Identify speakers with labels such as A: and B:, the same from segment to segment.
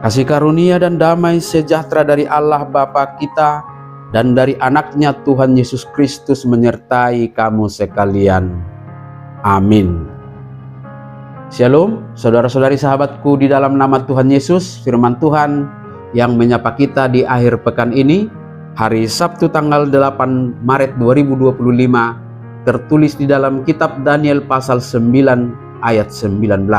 A: Kasih karunia dan damai sejahtera dari Allah Bapa kita dan dari anaknya Tuhan Yesus Kristus menyertai kamu sekalian. Amin. Shalom, saudara-saudari sahabatku di dalam nama Tuhan Yesus. Firman Tuhan yang menyapa kita di akhir pekan ini, hari Sabtu tanggal 8 Maret 2025, tertulis di dalam kitab Daniel pasal 9 ayat 19.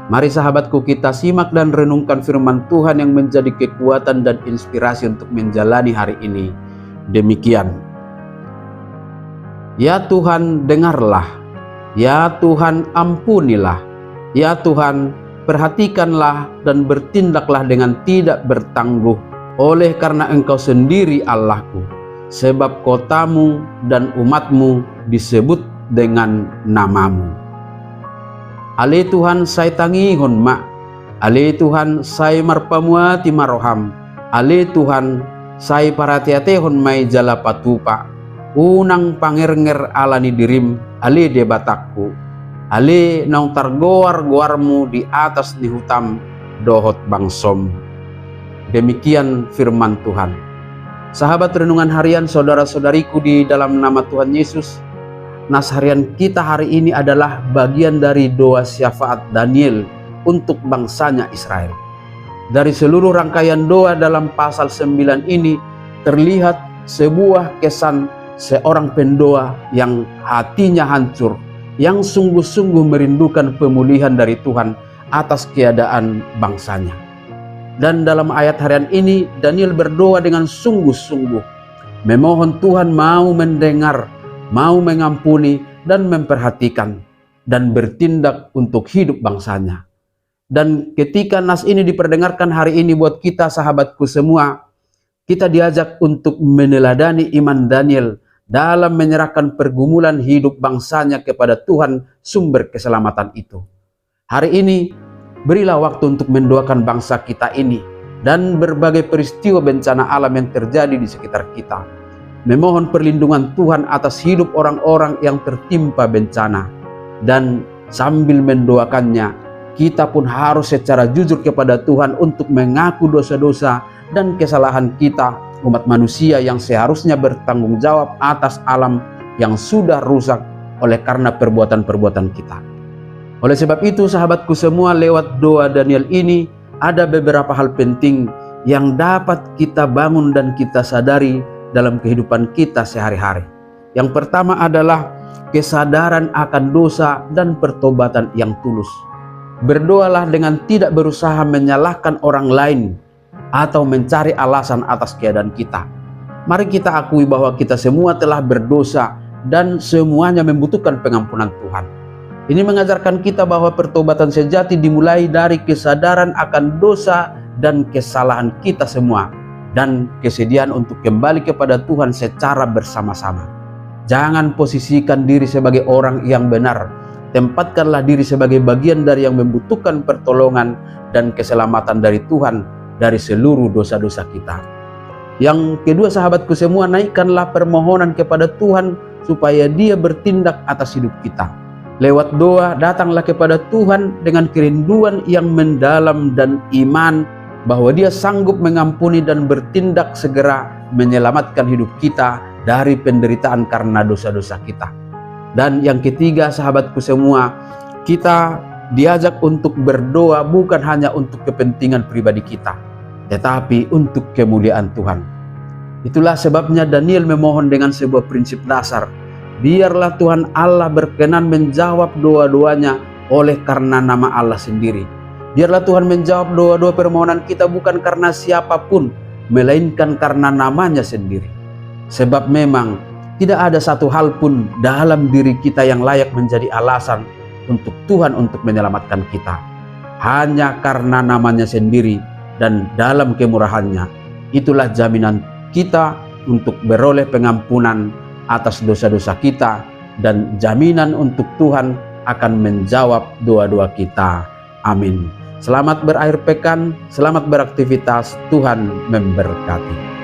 A: Mari sahabatku, kita simak dan renungkan firman Tuhan yang menjadi kekuatan dan inspirasi untuk menjalani hari ini. Demikian. Ya Tuhan, dengarlah. Ya Tuhan, ampunilah. Ya Tuhan, perhatikanlah dan bertindaklah dengan tidak bertangguh, oleh karena Engkau sendiri Allahku, sebab kotamu dan umatmu disebut dengan namamu. Ale Tuhan saya tangihon mak, ale Tuhan saya marpamuati maroham, ale Tuhan saya paratiatehon mai jala patupa, unang pangernger alani dirim, ale debatakku, ale naung targoar-goarmu di atas di hutam dohot bangsom. Demikian firman Tuhan. Sahabat renungan harian saudara-saudariku di dalam nama Tuhan Yesus, nas harian kita hari ini adalah bagian dari doa syafaat Daniel untuk bangsanya Israel. Dari seluruh rangkaian doa dalam pasal 9 ini terlihat sebuah kesan seorang pendoa yang hatinya hancur, yang sungguh-sungguh merindukan pemulihan dari Tuhan atas keadaan bangsanya. Dan dalam ayat harian ini Daniel berdoa dengan sungguh-sungguh, memohon Tuhan mau mendengar, mau mengampuni dan memperhatikan dan bertindak untuk hidup bangsanya. Dan ketika nas ini diperdengarkan hari ini buat kita sahabatku semua, kita diajak untuk meneladani iman Daniel dalam menyerahkan pergumulan hidup bangsanya kepada Tuhan sumber keselamatan itu. Hari ini berilah waktu untuk mendoakan bangsa kita ini dan berbagai peristiwa bencana alam yang terjadi di sekitar kita, memohon perlindungan Tuhan atas hidup orang-orang yang tertimpa bencana. Dan sambil mendoakannya, kita pun harus secara jujur kepada Tuhan untuk mengaku dosa-dosa dan kesalahan kita, umat manusia yang seharusnya bertanggung jawab atas alam yang sudah rusak oleh karena perbuatan-perbuatan kita. Oleh sebab itu sahabatku semua, lewat doa Daniel ini ada beberapa hal penting yang dapat kita bangun dan kita sadari dalam kehidupan kita sehari-hari. Yang pertama adalah kesadaran akan dosa dan pertobatan yang tulus. Berdoalah dengan tidak berusaha menyalahkan orang lain atau mencari alasan atas keadaan kita. Mari kita akui bahwa kita semua telah berdosa dan semuanya membutuhkan pengampunan Tuhan. Ini mengajarkan kita bahwa pertobatan sejati dimulai dari kesadaran akan dosa dan kesalahan kita semua, dan kesediaan untuk kembali kepada Tuhan secara bersama-sama. Jangan posisikan diri sebagai orang yang benar. Tempatkanlah diri sebagai bagian dari yang membutuhkan pertolongan dan keselamatan dari Tuhan dari seluruh dosa-dosa kita. Yang kedua sahabatku semua, naikkanlah permohonan kepada Tuhan supaya Dia bertindak atas hidup kita. Lewat doa, datanglah kepada Tuhan dengan kerinduan yang mendalam dan iman bahwa Dia sanggup mengampuni dan bertindak segera menyelamatkan hidup kita dari penderitaan karena dosa-dosa kita. Dan yang ketiga sahabatku semua, kita diajak untuk berdoa bukan hanya untuk kepentingan pribadi kita, tetapi untuk kemuliaan Tuhan. Itulah sebabnya Daniel memohon dengan sebuah prinsip dasar, biarlah Tuhan Allah berkenan menjawab doa-doanya oleh karena nama Allah sendiri. Biarlah Tuhan menjawab doa-doa permohonan kita bukan karena siapapun, melainkan karena namanya sendiri. Sebab memang tidak ada satu hal pun dalam diri kita yang layak menjadi alasan untuk Tuhan untuk menyelamatkan kita. Hanya karena namanya sendiri dan dalam kemurahannya. Itulah jaminan kita untuk beroleh pengampunan atas dosa-dosa kita dan jaminan untuk Tuhan akan menjawab doa-doa kita. Amin. Selamat berakhir pekan, selamat beraktivitas, Tuhan memberkati.